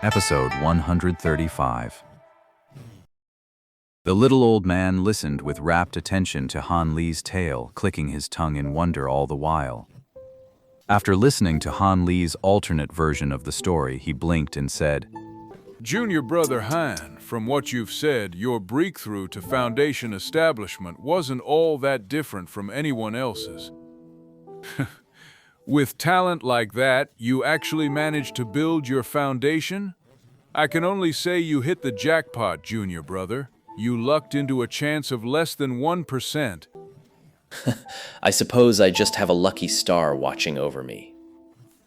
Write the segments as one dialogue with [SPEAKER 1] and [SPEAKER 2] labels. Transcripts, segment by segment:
[SPEAKER 1] Episode 135. The little old man listened with rapt attention to Han Li's tale, clicking his tongue in wonder all the while. After listening to Han Li's alternate version of the story, he blinked and said,
[SPEAKER 2] Junior Brother Han, from what you've said, your breakthrough to Foundation establishment wasn't all that different from anyone else's. With talent like that, you actually managed to build your foundation? I can only say you hit the jackpot, Junior Brother. You lucked into a chance of less than 1%.
[SPEAKER 3] I suppose I just have a lucky star watching over me.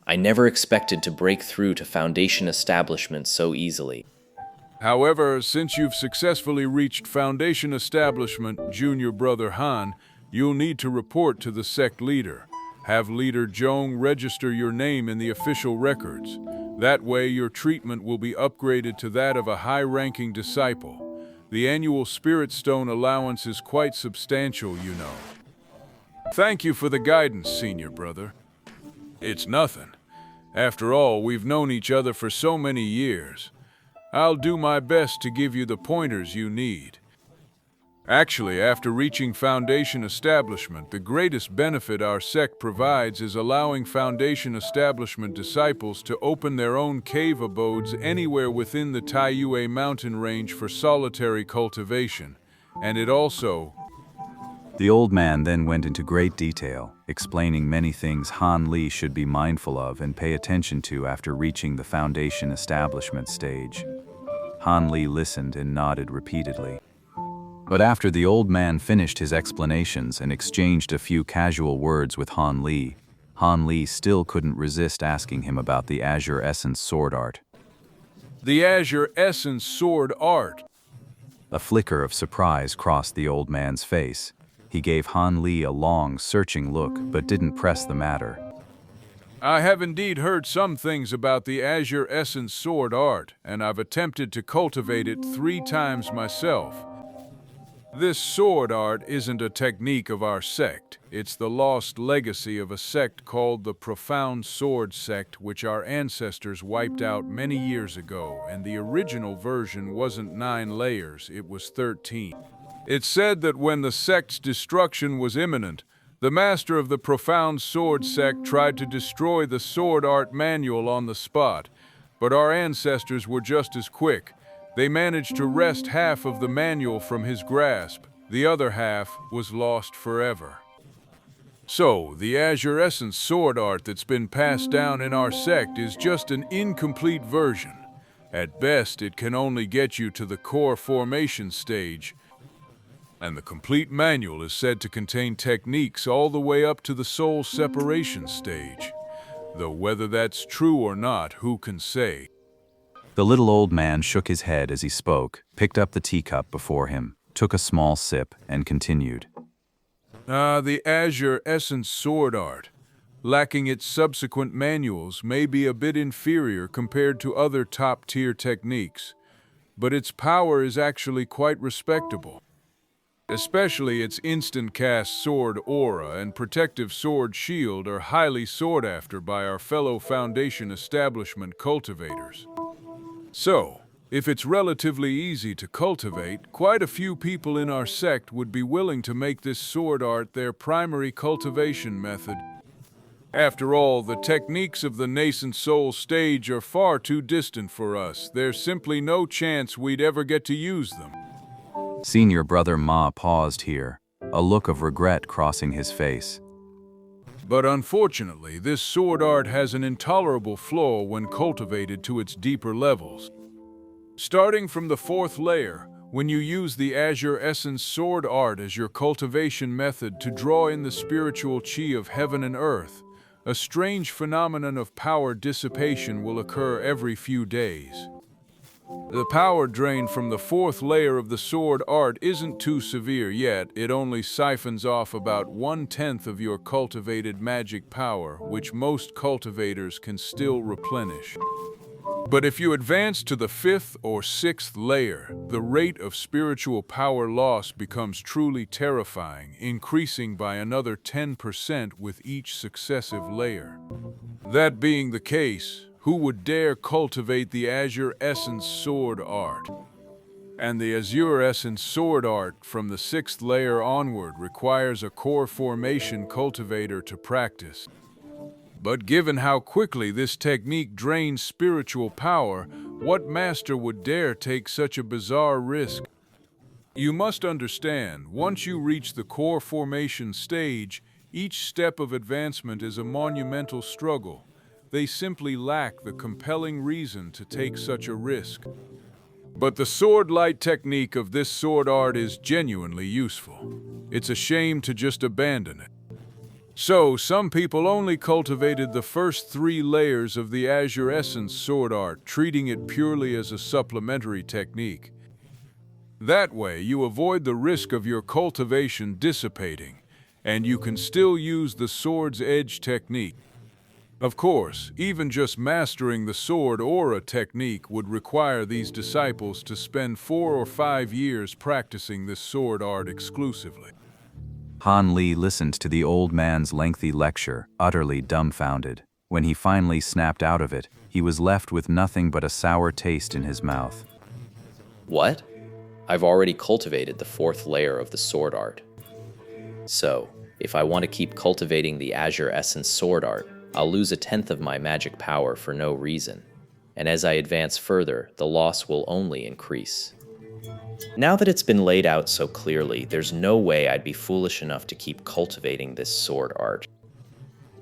[SPEAKER 3] I never expected to break through to Foundation establishment so easily.
[SPEAKER 2] However, since you've successfully reached Foundation establishment, Junior Brother Han, you'll need to report to the sect leader. Have Leader Zhong register your name in the official records. That way, your treatment will be upgraded to that of a high-ranking disciple. The annual Spirit Stone allowance is quite substantial, you know. Thank you for the guidance, Senior Brother. It's nothing. After all, we've known each other for so many years. I'll do my best to give you the pointers you need. Actually, after reaching Foundation establishment, the greatest benefit our sect provides is allowing Foundation establishment disciples to open their own cave abodes anywhere within the Taiyue mountain range for solitary cultivation, and it also...
[SPEAKER 1] The old man then went into great detail, explaining many things Han Li should be mindful of and pay attention to after reaching the Foundation establishment stage. Han Li listened and nodded repeatedly. But after the old man finished his explanations and exchanged a few casual words with Han Li still couldn't resist asking him about the Azure Essence sword art.
[SPEAKER 2] The Azure Essence sword art?
[SPEAKER 1] A flicker of surprise crossed the old man's face. He gave Han Li a long, searching look, but didn't press the matter.
[SPEAKER 2] I have indeed heard some things about the Azure Essence sword art, and I've attempted to cultivate it 3 times myself. This sword art isn't a technique of our sect. It's the lost legacy of a sect called the Profound Sword Sect, which our ancestors wiped out many years ago, and the original version wasn't 9 layers, it was 13. It's said that when the sect's destruction was imminent, the master of the Profound Sword Sect tried to destroy the sword art manual on the spot, but our ancestors were just as quick. They managed to wrest half of the manual from his grasp. The other half was lost forever. So, the Azure Essence sword art that's been passed down in our sect is just an incomplete version. At best, it can only get you to the core formation stage, and the complete manual is said to contain techniques all the way up to the soul separation stage. Though whether that's true or not, who can say?
[SPEAKER 1] The little old man shook his head as he spoke, picked up the teacup before him, took a small sip, and continued.
[SPEAKER 2] The Azure Essence sword art, lacking its subsequent manuals, may be a bit inferior compared to other top-tier techniques, but its power is actually quite respectable. Especially its instant-cast sword aura and protective sword shield are highly sought after by our fellow Foundation establishment cultivators. So, if it's relatively easy to cultivate, quite a few people in our sect would be willing to make this sword art their primary cultivation method. After all, the techniques of the nascent soul stage are far too distant for us. There's simply no chance we'd ever get to use them.
[SPEAKER 1] Senior Brother Ma paused here, a look of regret crossing his face.
[SPEAKER 2] But unfortunately, this sword art has an intolerable flaw when cultivated to its deeper levels. Starting from the 4th layer, when you use the Azure Essence sword art as your cultivation method to draw in the spiritual chi of heaven and earth, a strange phenomenon of power dissipation will occur every few days. The power drain from the 4th layer of the sword art isn't too severe yet. It only siphons off about 1/10 of your cultivated magic power, which most cultivators can still replenish. But if you advance to the 5th or 6th layer, the rate of spiritual power loss becomes truly terrifying, increasing by another 10% with each successive layer. That being the case, who would dare cultivate the Azure Essence Sword Art. And the Azure Essence Sword Art from the 6th layer onward requires a core formation cultivator to practice. But given how quickly this technique drains spiritual power, what master would dare take such a bizarre risk? You must understand, once you reach the core formation stage, each step of advancement is a monumental struggle. They simply lack the compelling reason to take such a risk. But the sword light technique of this sword art is genuinely useful. It's a shame to just abandon it. So, some people only cultivated the first 3 layers of the Azure Essence sword art, treating it purely as a supplementary technique. That way, you avoid the risk of your cultivation dissipating, and you can still use the sword's edge technique. Of course, even just mastering the sword aura technique would require these disciples to spend 4 or 5 years practicing this sword art exclusively.
[SPEAKER 1] Han Li listened to the old man's lengthy lecture, utterly dumbfounded. When he finally snapped out of it, he was left with nothing but a sour taste in his mouth.
[SPEAKER 3] What? I've already cultivated the 4th layer of the sword art. So, if I want to keep cultivating the Azure Essence sword art, I'll lose 1/10 of my magic power for no reason. And as I advance further, the loss will only increase. Now that it's been laid out so clearly, there's no way I'd be foolish enough to keep cultivating this sword art.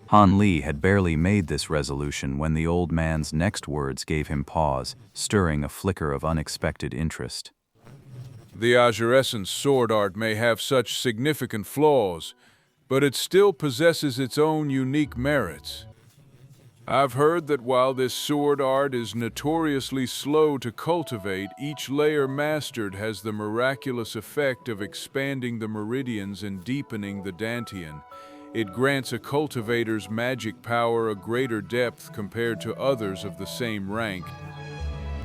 [SPEAKER 1] Han Li had barely made this resolution when the old man's next words gave him pause, stirring a flicker of unexpected interest.
[SPEAKER 2] The Azure Essence sword art may have such significant flaws, but it still possesses its own unique merits. I've heard that while this sword art is notoriously slow to cultivate, each layer mastered has the miraculous effect of expanding the meridians and deepening the dantian. It grants a cultivator's magic power a greater depth compared to others of the same rank.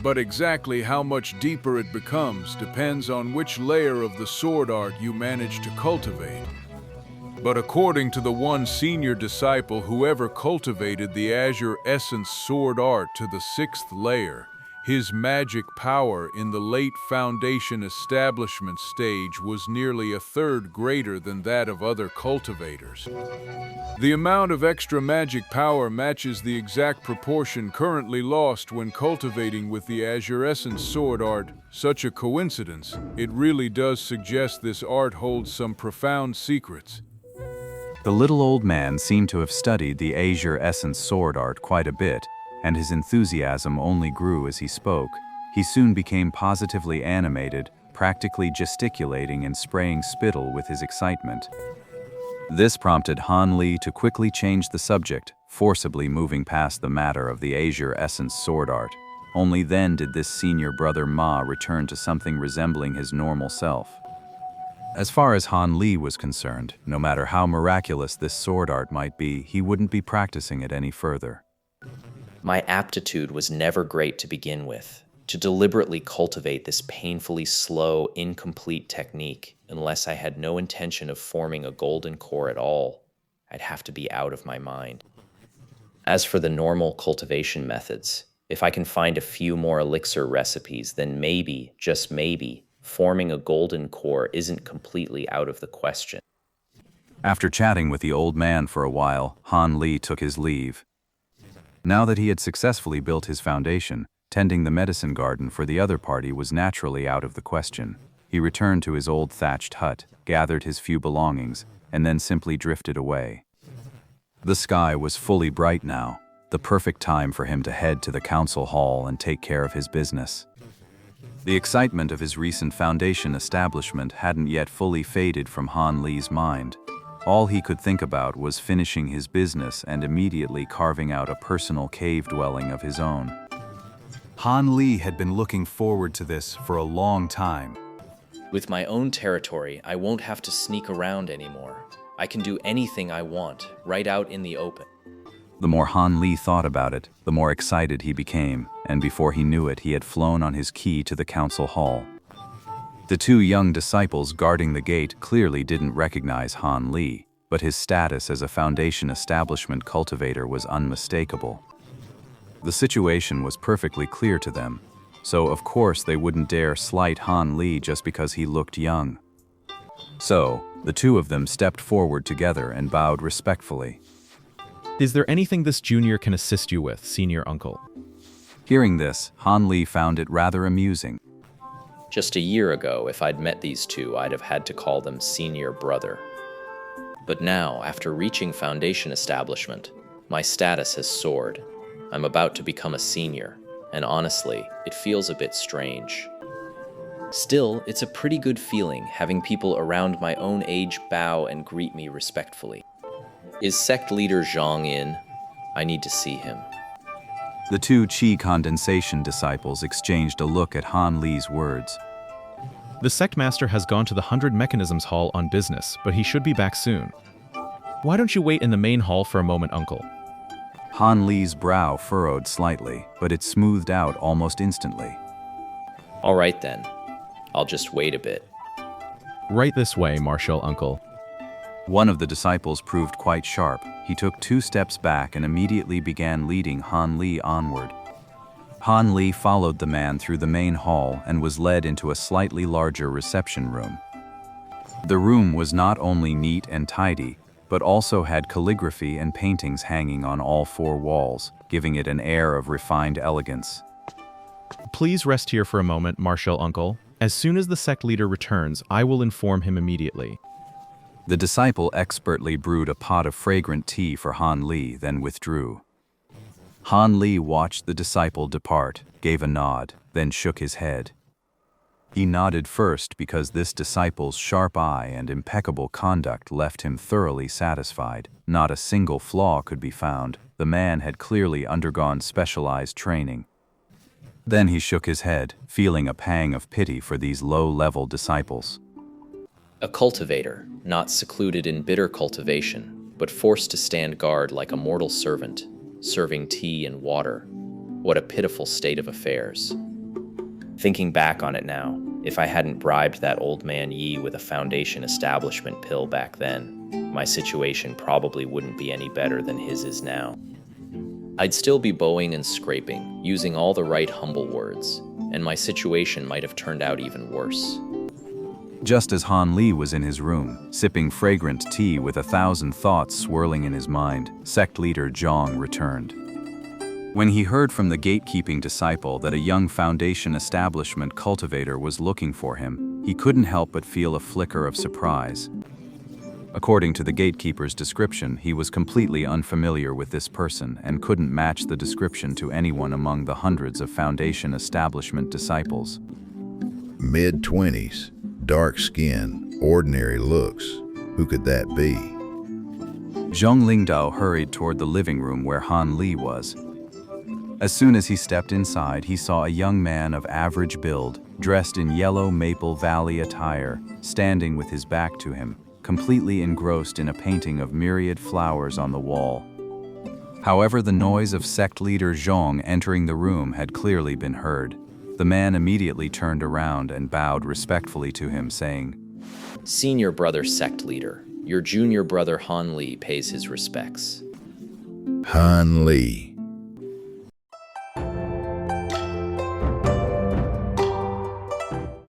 [SPEAKER 2] But exactly how much deeper it becomes depends on which layer of the sword art you manage to cultivate. But according to the one senior disciple who ever cultivated the Azure Essence sword art to the 6th layer, his magic power in the late foundation establishment stage was nearly 1/3 greater than that of other cultivators. The amount of extra magic power matches the exact proportion currently lost when cultivating with the Azure Essence sword art. Such a coincidence, it really does suggest this art holds some profound secrets.
[SPEAKER 1] The little old man seemed to have studied the Azure Essence sword art quite a bit, and his enthusiasm only grew as he spoke. He soon became positively animated, practically gesticulating and spraying spittle with his excitement. This prompted Han Li to quickly change the subject, forcibly moving past the matter of the Azure Essence sword art. Only then did this senior brother Ma return to something resembling his normal self. As far as Han Li was concerned, no matter how miraculous this sword art might be, he wouldn't be practicing it any further.
[SPEAKER 3] My aptitude was never great to begin with. To deliberately cultivate this painfully slow, incomplete technique, unless I had no intention of forming a golden core at all, I'd have to be out of my mind. As for the normal cultivation methods, if I can find a few more elixir recipes, then maybe, just maybe, forming a golden core isn't completely out of the question.
[SPEAKER 1] After chatting with the old man for a while, Han Li took his leave. Now that he had successfully built his foundation, tending the medicine garden for the other party was naturally out of the question. He returned to his old thatched hut, gathered his few belongings, and then simply drifted away. The sky was fully bright now, the perfect time for him to head to the council hall and take care of his business. The excitement of his recent foundation establishment hadn't yet fully faded from Han Li's mind. All he could think about was finishing his business and immediately carving out a personal cave dwelling of his own. Han Li had been looking forward to this for a long time.
[SPEAKER 3] With my own territory, I won't have to sneak around anymore. I can do anything I want, right out in the open.
[SPEAKER 1] The more Han Li thought about it, the more excited he became, and before he knew it, he had flown on his key to the council hall. The 2 young disciples guarding the gate clearly didn't recognize Han Li, but his status as a foundation establishment cultivator was unmistakable. The situation was perfectly clear to them, so of course they wouldn't dare slight Han Li just because he looked young. So, the two of them stepped forward together and bowed respectfully.
[SPEAKER 4] Is there anything this junior can assist you with, senior uncle?
[SPEAKER 1] Hearing this, Han Li found it rather amusing.
[SPEAKER 3] Just a year ago, if I'd met these two, I'd have had to call them senior brother. But now, after reaching foundation establishment, my status has soared. I'm about to become a senior, and honestly, it feels a bit strange. Still, it's a pretty good feeling having people around my own age bow and greet me respectfully. Is sect leader Zhang in? I need to see him.
[SPEAKER 1] The two Qi condensation disciples exchanged a look at Han Li's words.
[SPEAKER 4] The sect master has gone to the 100 Mechanisms Hall on business, but he should be back soon. Why don't you wait in the main hall for a moment, uncle?
[SPEAKER 1] Han Li's brow furrowed slightly, but it smoothed out almost instantly.
[SPEAKER 3] All right then, I'll just wait a bit.
[SPEAKER 4] Right this way, martial uncle.
[SPEAKER 1] One of the disciples proved quite sharp. He took 2 steps back and immediately began leading Han Li onward. Han Li followed the man through the main hall and was led into a slightly larger reception room. The room was not only neat and tidy, but also had calligraphy and paintings hanging on all 4 walls, giving it an air of refined elegance.
[SPEAKER 4] Please rest here for a moment, martial uncle. As soon as the sect leader returns, I will inform him immediately.
[SPEAKER 1] The disciple expertly brewed a pot of fragrant tea for Han Li, then withdrew. Han Li watched the disciple depart, gave a nod, then shook his head. He nodded first because this disciple's sharp eye and impeccable conduct left him thoroughly satisfied. Not a single flaw could be found. The man had clearly undergone specialized training. Then he shook his head, feeling a pang of pity for these low-level disciples.
[SPEAKER 3] A cultivator, not secluded in bitter cultivation, but forced to stand guard like a mortal servant, serving tea and water. What a pitiful state of affairs. Thinking back on it now, if I hadn't bribed that old man Yi with a foundation establishment pill back then, my situation probably wouldn't be any better than his is now. I'd still be bowing and scraping, using all the right humble words, and my situation might have turned out even worse.
[SPEAKER 1] Just as Han Li was in his room, sipping fragrant tea with 1,000 thoughts swirling in his mind, sect leader Zhang returned. When he heard from the gatekeeping disciple that a young foundation establishment cultivator was looking for him, he couldn't help but feel a flicker of surprise. According to the gatekeeper's description, he was completely unfamiliar with this person and couldn't match the description to anyone among the hundreds of foundation establishment disciples.
[SPEAKER 5] Mid-20s, dark skin, ordinary looks. Who could that be?
[SPEAKER 1] Zhong Lingdao hurried toward the living room where Han Li was. As soon as he stepped inside, he saw a young man of average build, dressed in yellow Maple Valley attire, standing with his back to him, completely engrossed in a painting of myriad flowers on the wall. However, the noise of sect leader Zhong entering the room had clearly been heard. The man immediately turned around and bowed respectfully to him, saying,
[SPEAKER 3] Senior brother sect leader, your junior brother Han Li pays his respects.
[SPEAKER 5] Han Li,